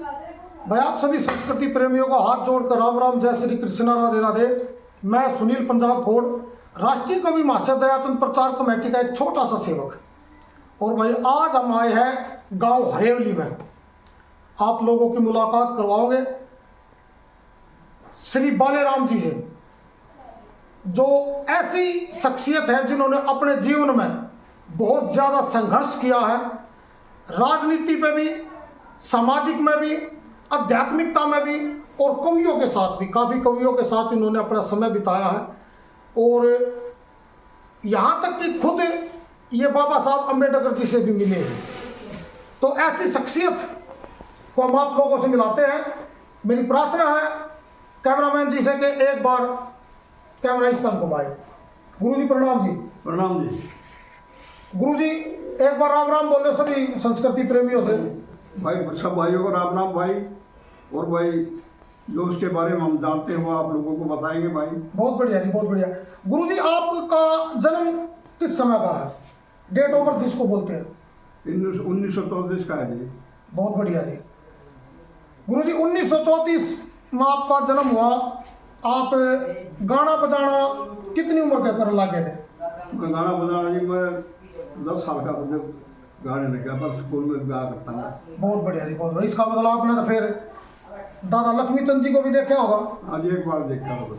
भाई आप सभी संस्कृति प्रेमियों को हाथ जोड़कर राम राम, जय श्री कृष्णा, राधे राधे। मैं सुनील पंजाब खोड़, राष्ट्रीय कवि महाशय दयाचंद प्रचार कमेटी का एक छोटा सा सेवक। और भाई आज हम आए हैं गांव हरेवली में, आप लोगों की मुलाकात करवाओगे श्री बालेराम जी से, जो ऐसी शख्सियत है जिन्होंने अपने जीवन में बहुत ज़्यादा संघर्ष किया है, राजनीति में भी, सामाजिक में भी, आध्यात्मिकता में भी, और कवियों के साथ भी, काफ़ी कवियों के साथ इन्होंने अपना समय बिताया है। और यहाँ तक कि खुद ये बाबा साहब अम्बेडकर जी से भी मिले हैं। तो ऐसी शख्सियत को हम आप लोगों से मिलाते हैं। मेरी प्रार्थना है कैमरामैन जी से कि एक बार कैमरा इस तरफ घुमाए। गुरु जी प्रणाम जी। प्रणाम जी। गुरु जी एक बार राम राम बोले सभी संस्कृति प्रेमियों से। भाई सब भाइयों को राम राम भाई। और भाई जो उसके बारे में हम जानते हो आप लोगों को बताएंगे भाई। बहुत बढ़िया जी, बहुत बढ़िया। गुरु जी आपका जन्म किस समय का है? डेट ऑफ बर्थ जिसको बोलते हैं। 1934 का है जी। बहुत बढ़िया जी। गुरु जी 1934 में आपका जन्म हुआ। आप गाना बजाना कितनी उम्र के कर लगे थे? मैं गाना बजाना जी मैं 10 साल का था जब गाने लग गया था, स्कूल में गा करता था। बहुत बढ़िया जी, बहुत बढ़िया। इसका मतलब आपने तो फिर दादा लक्ष्मी चंद जी को भी देखा होगा। आज एक बार देखा होगा।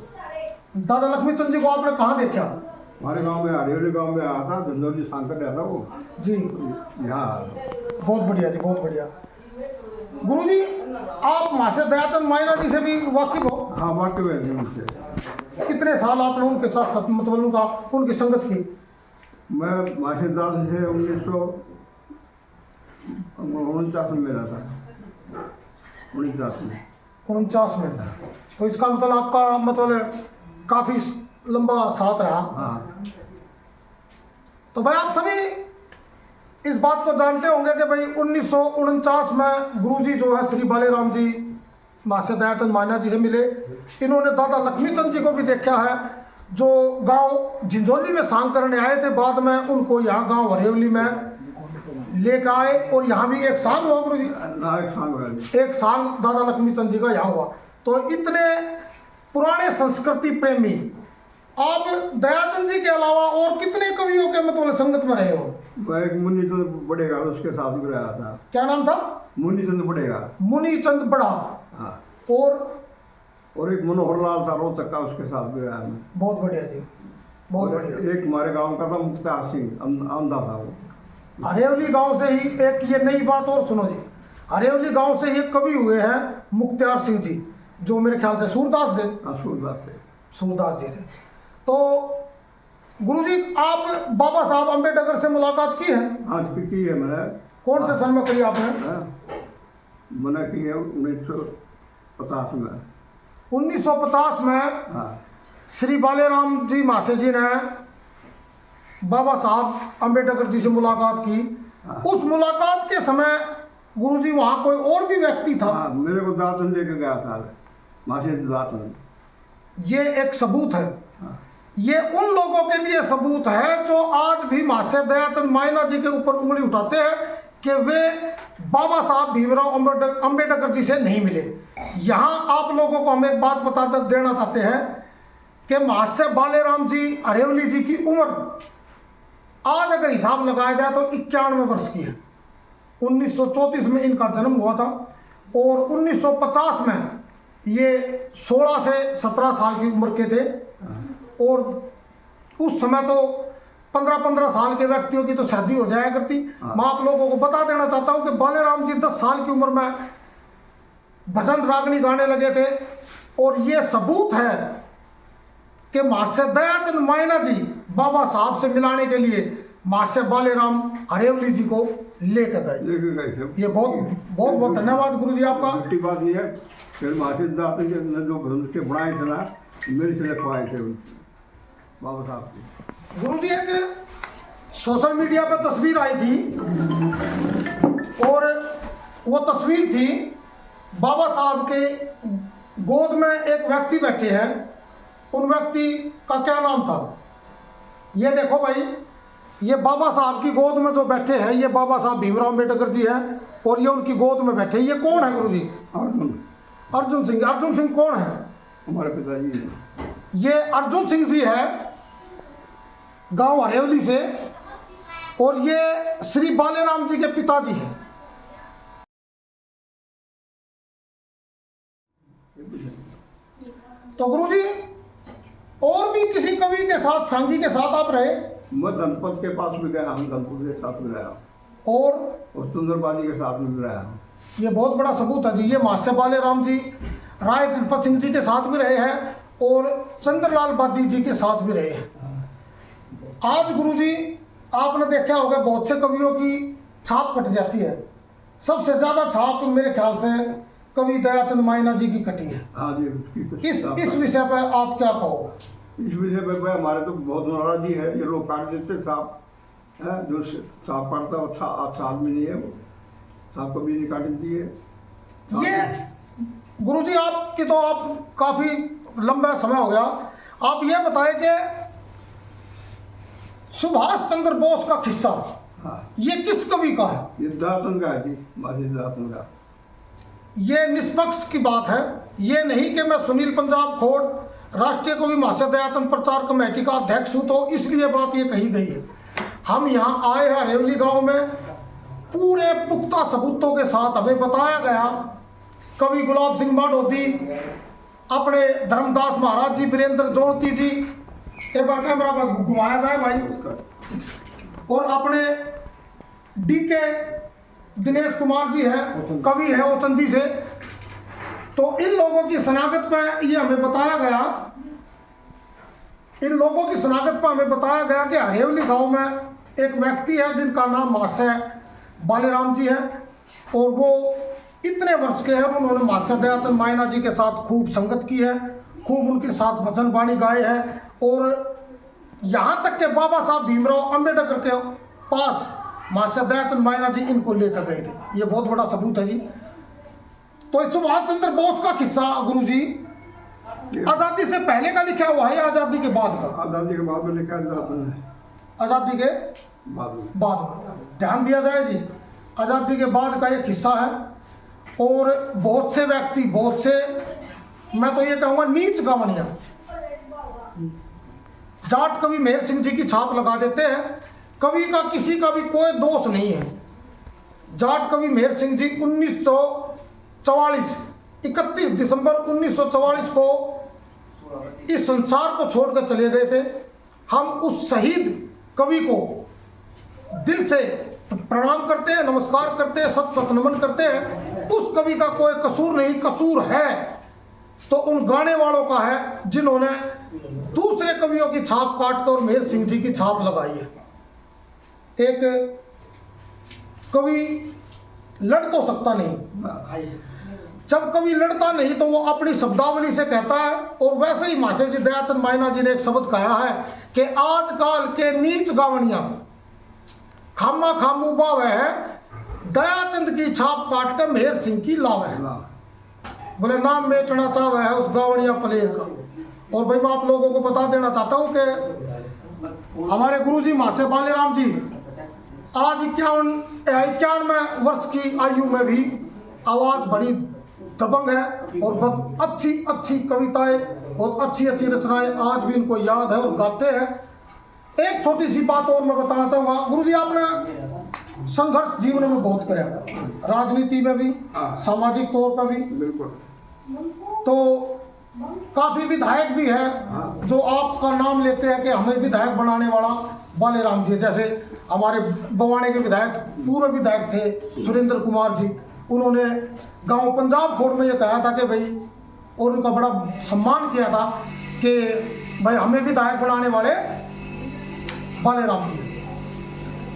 दादा लक्ष्मी चंद जी को आपने कहाँ देखा? हमारे गांव में हरियाली गांव में आया था, धंधौली सांकर रहता वो जी। यहाँ। बहुत बढ़िया जी, बहुत बढ़िया। गुरु जी आप महाशय दयाचंद माइना जी से भी वाकिफ हो? हाँ वाकई है जी उनसे। कितने साल आपने उनके साथ मतलब उनकी संगत की? मैं माशीदास से 1949 में मिला था। 49 में। 49 में। तो इसका मतलब आपका मतलब काफ़ी लंबा साथ रहा। हाँ। तो भाई आप सभी इस बात को जानते होंगे कि भाई 1949 में गुरुजी जो है श्री बालेराम जी महाशय दयाचंद माइना जी से मिले। इन्होंने दादा लक्ष्मी चंद जी को भी देखा है, जो गांव झिंझोली में सांग करने आए थे। बाद में उनको यहाँ गांव हरेवली में लेकर आए और यहाँ भी एक सांग हुआ गुरु जी। एक सांग दादा लक्ष्मी चंद जी का यहाँ हुआ। तो इतने पुराने संस्कृति प्रेमी आप दयाचंद जी के अलावा और कितने कवियों के मतलब संगत में रहे हो? एक मुन्नी चंद बढ़ेगा उसके साथ भी रहा था। क्या नाम था? मुन्नी चंद बढ़ेगा। मुनि चंद बड़ा। हाँ। और एक मनोहर लाल था रोहतक का, उसके साथ भी रहा मैं। बहुत बढ़िया जी, बहुत बढ़िया। एक हमारे गांव का था मुख्तार सिंह, अंधा था वो। हरेवली गांव से ही एक ये नई बात और सुनो जी। हरेवली गांव से ही एक कवि हुए हैं मुख्तार सिंह जी, जो मेरे ख्याल से सूरदास थे। हाँ सूरदास जी थे। तो गुरुजी आप बाबा साहब अम्बेडकर से मुलाकात की है? हाँ की है मैंने। कौन से सन में करी आपने? मैंने की है 1950 में। 1950 में। हाँ। श्री बालेराम जी महाशय जी ने बाबा साहब अम्बेडकर जी से मुलाकात की। हाँ। उस मुलाकात के समय गुरुजी वहाँ कोई और भी व्यक्ति था? हाँ, मेरे को दातन लेके गया था माशे दातन। ये एक सबूत है। हाँ। ये उन लोगों के लिए सबूत है जो आज भी महाशय दयाचंद माइना जी के ऊपर उंगली उठाते हैं कि वे बाबा साहब भीमराव अम्बेडकर जी से नहीं मिले। यहाँ आप लोगों को हम एक बात बता देना चाहते हैं कि महाशय बालेराम जी हरेवली जी की उम्र आज अगर हिसाब लगाया जाए तो 91 वर्ष की है। 1934 में इनका जन्म हुआ था और 1950 में ये 16 से 17 साल की उम्र के थे। और उस समय तो 15-15 साल के व्यक्तियों की तो शादी हो जाया करती। मैं आप लोगों को बता देना चाहता हूँ कि बालेराम जी 10 साल की उम्र में भजन रागनी गाने लगे थे। और ये सबूत है कि महाशय दयाचंद माइना जी बाबा साहब से मिलाने के लिए महाशय बालेराम हरेवली जी को लेकर गए। ये बहुत धन्यवाद गुरु जी आपका। बात ये है फिर माशे दातन ने जो भजन के बनाए थे ना, मेरे से लिखवाए थे बाबा साहब की। गुरु जी एक सोशल मीडिया पर तस्वीर आई थी और वो तस्वीर थी बाबा साहब के गोद में एक व्यक्ति बैठे हैं। उन व्यक्ति का क्या नाम था? ये देखो भाई, ये बाबा साहब की गोद में जो बैठे हैं ये बाबा साहब भीमराव अम्बेडकर जी हैं और ये उनकी गोद में बैठे। ये कौन है गुरु जी? अर्जुन अर्जुन सिंह। अर्जुन सिंह कौन है? हमारे पिताजी हैं। ये अर्जुन सिंह जी है गांव हरेवली से और ये श्री बालेराम जी के पिताजी हैं। तो गुरुजी और भी किसी कवि के साथ, सांगी के साथ आप रहे? मैं धनपत के पास भी गया हूँ, धनपुर के साथ भी रहा हूँ और सुंदरबाजी के साथ भी रहा हूँ। ये बहुत बड़ा सबूत है जी। ये महाशय बालेराम जी राय तिरुपत सिंह जी के साथ भी रहे हैं और चंद्रलाल बादी जी के साथ भी रहे हैं। आज गुरुजी आपने देखा होगा बहुत से कवियों की छाप कट जाती है। सबसे ज़्यादा छाप मेरे ख्याल से कवि दयाचंद मायना जी की कटी है। हाँ जी। इस विषय पर आप क्या कहोगे? इस विषय पर हमारे तो बहुत नाराजगी है। ये लोग काट देते सांप है, जो सांप काटता है अच्छा आदमी नहीं है, वो सांप कभी नहीं काटने दिए। ये गुरुजी आपकी तो आप काफ़ी लंबा समय हो गया, आप ये बताएं कि सुभाष चंद्र बोस का किस्सा ये किस कवि का है? ये दासन का है जी, मासी दासन का। ये निष्पक्ष की बात है, ये नहीं कि मैं सुनील पंजाब खोड़ राष्ट्रीय कवि महाशय दयाचंद प्रचार कमेटी का अध्यक्ष हूँ तो इसलिए बात ये कही गई है। हम यहाँ आए हैं हरेवली गांव में, पूरे पुख्ता सबूतों के साथ हमें बताया गया। कवि गुलाब सिंह बाडोदी, अपने धर्मदास महाराज जी, वीरेंद्र जोड़ती जी, एक बार कैमरा में घुमाया जाए भाई, और अपने डीके दिनेश कुमार जी हैं, कवि है ओचंदी से। तो इन लोगों की शनाख्त पे ये हमें बताया गया, इन लोगों की शनाख्त पर हमें बताया गया कि हरेवली गांव में एक व्यक्ति है जिनका नाम महाशय बालेराम जी है और वो इतने वर्ष के हैं और उन्होंने महाशय दयाचंद मायना जी के साथ खूब संगत की है, खूब उनके साथ भजन वाणी गाए हैं और यहाँ तक के बाबा साहब भीमराव अम्बेडकर के पास महाशय दयाचंद मायना जी इनको लेकर गए थे। ये बहुत बड़ा सबूत है जी। तो सुभाष चंद्र बोस का किस्सा गुरुजी आज़ादी से पहले का लिखा हुआ है या आज़ादी के बाद का? आज़ादी के बाद में लिखा है। आज़ादी के बाद में ध्यान दिया जाए जी, आज़ादी के बाद का एक हिस्सा है। और बहुत से व्यक्ति, बहुत से मैं तो ये कहूँगा नीच गावनिया जाट कवि मेहर सिंह जी की छाप लगा देते हैं। कवि का किसी का भी कोई दोष नहीं है। जाट कवि मेहर सिंह जी 1944 31 दिसंबर 1944 को इस संसार को छोड़कर चले गए थे। हम उस शहीद कवि को दिल से प्रणाम करते हैं, नमस्कार करते हैं, सत सत नमन करते हैं। उस कवि का कोई कसूर नहीं, कसूर है तो उन गाने वालों का है जिन्होंने दूसरे कवियों की छाप काटकर और मेहर सिंह जी की छाप लगाई है। एक कवि लड़ तो सकता नहीं, जब कवि लड़ता नहीं तो वो अपनी शब्दावली से कहता है। और वैसे ही महाशय जी दयाचंद मायना जी ने एक शब्द कहा है कि आजकल के नीच गावनिया खामा खामू बावे है, दयाचंद की छाप काट कर मेहर सिंह की लावे है। बोले नाम मेटना चावे है उस गावनिया प्लेयर का। और भाई मैं आप लोगों को बता देना चाहता हूँ कि हमारे गुरुजी महाशय बालेराम जी आज 91 वर्ष की आयु में भी आवाज़ बड़ी दबंग है और बहुत अच्छी अच्छी कविताएं, बहुत अच्छी अच्छी रचनाएं आज भी इनको याद है और गाते हैं। एक छोटी सी बात और मैं बताना चाहूँगा, गुरुजी आपने संघर्ष जीवन में बहुत कराया, राजनीति में भी, सामाजिक तौर पर भी। बिल्कुल। तो काफ़ी विधायक भी है जो आपका नाम लेते हैं कि हमें विधायक बनाने वाला बालेराम जी। जैसे हमारे बवाने के विधायक, पूर्व विधायक थे सुरेंद्र कुमार जी, उन्होंने गांव पंजाब खोड़ में ये कहा था कि भाई, और उनका बड़ा सम्मान किया था कि भाई हमें विधायक बनाने वाले बालेराम जी।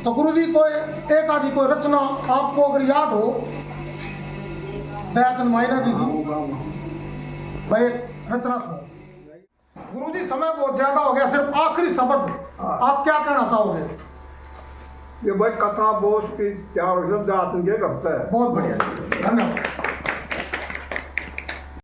तो गुरुजी कोई एक आधी कोई रचना आपको अगर याद हो दयाचंद मायना जी की, भाई रचना सुनो। गुरुजी समय बहुत ज्यादा हो गया, सिर्फ आखिरी शब्द आप क्या कहना चाहोगे? ये भाई कथा बोस की 4 दासन के करता है। बहुत बढ़िया, धन्यवाद।